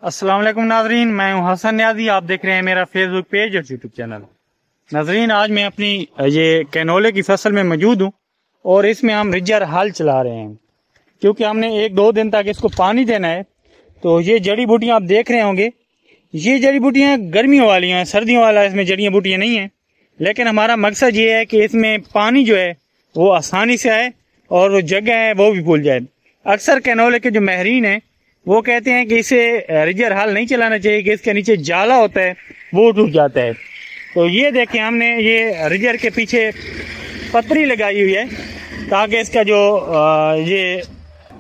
अस्सलाम वालेकुम नाजरीन, मैं हूं हसन न्याजी। आप देख रहे हैं मेरा फेसबुक पेज और यूट्यूब चैनल। नाजरीन, आज मैं अपनी ये कैनोले की फसल में मौजूद हूं और इसमें हम रिजर हल चला रहे हैं क्योंकि हमने 1-2 दिन तक इसको पानी देना है। तो ये जड़ी बूटियां आप देख रहे होंगे, ये जड़ी बूटियां गर्मियों वाली हैं, सर्दियों वाला इसमें जड़ी बूटियां नहीं हैं। लेकिन हमारा मकसद ये है कि इसमें पानी जो है वो आसानी से आए और वो जगह है वो भी भूल जाए। अक्सर कैनोले के जो माहिरीन हैं वो कहते हैं कि इसे रिजर हल नहीं चलाना चाहिए कि इसके नीचे जाला होता है वो टूट जाता है। तो ये देखें, हमने ये रिजर के पीछे पतरी लगाई हुई है ताकि इसका जो ये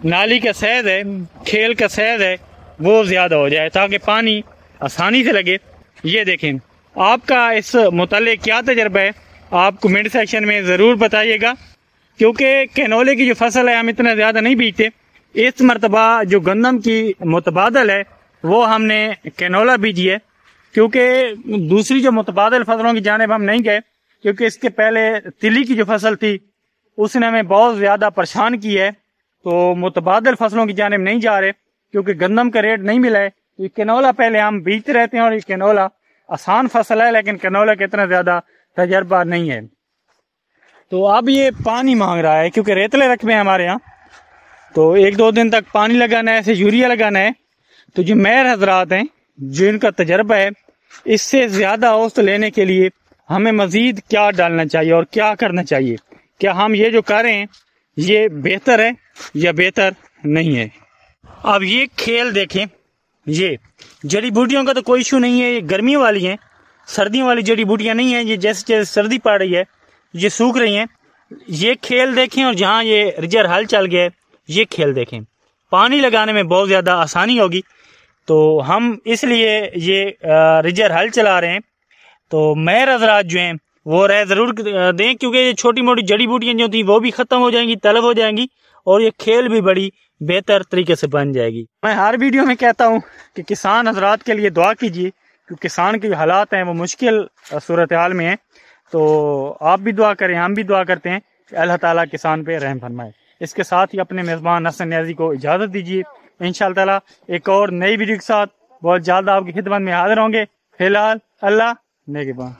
नाली का सैज है, खेल का सैज है वो ज़्यादा हो जाए ताकि पानी आसानी से लगे। ये देखें, आपका इस मुतालिक क्या तजर्बा है आप कमेंट सेक्शन में ज़रूर बताइएगा, क्योंकि कैनोले की जो फसल है हम इतना ज़्यादा नहीं बीजते। इस मरतबा जो गंदम की मुतबादल है वो हमने कैनोला बीजी है, क्योंकि दूसरी जो मुतबादल फसलों की जानिब हम नहीं गए, क्योंकि इसके पहले तिली की जो फसल थी उसने हमें बहुत ज़्यादा परेशान की है। तो मुतबादल फसलों की जानिब नहीं जा रहे क्योंकि गंदम का रेट नहीं मिला है। ये कैनोला पहले हम बीजते रहते हैं और ये कैनोला आसान फसल है, लेकिन कैनोला का इतना ज़्यादा तजर्बा नहीं है। तो अब ये पानी मांग रहा है क्योंकि रेतले रकबे हैं हमारे यहाँ, तो 1-2 दिन तक पानी लगाना है, ऐसे यूरिया लगाना है। तो जो मेहर हजरात हैं जिनका तजर्बा है, इससे ज़्यादा औसत लेने के लिए हमें मज़ीद क्या डालना चाहिए और क्या करना चाहिए, क्या हम ये जो कर रहे हैं ये बेहतर है या बेहतर नहीं है। अब ये खेल देखें, ये जड़ी बूटियों का तो कोई इशू नहीं है, ये गर्मियों वाली हैं, सर्दियों वाली जड़ी बूटियाँ नहीं हैं। ये जैसे जैसे सर्दी पड़ रही है ये सूख रही हैं। ये खेल देखें और जहाँ ये रिजर हल चल गया है ये खेल देखें, पानी लगाने में बहुत ज़्यादा आसानी होगी। तो हम इसलिए ये रिजर हल चला रहे हैं। तो मेहर हज़रात जो हैं वो राय ज़रूर दें, क्योंकि ये छोटी मोटी जड़ी बूटियाँ जो थी वो भी ख़त्म हो जाएंगी, तलब हो जाएंगी और ये खेल भी बड़ी बेहतर तरीके से बन जाएगी। मैं हर वीडियो में कहता हूँ कि किसान हज़रात के लिए दुआ कीजिए, क्योंकि किसान के जो हालात हैं वो मुश्किल सूरत हाल में हैं। तो आप भी दुआ करें, हम भी दुआ करते हैं कि अल्लाह ताला किसान पे रहम फरमाए। इसके साथ ही अपने मेज़बान हसन न्याजी को इजाज़त दीजिए। इंशाअल्लाह ताला एक और नई वीडियो के साथ बहुत जल्द आपकी खिदमत में हाजिर होंगे। फिलहाल अल्लाह नेगेबान।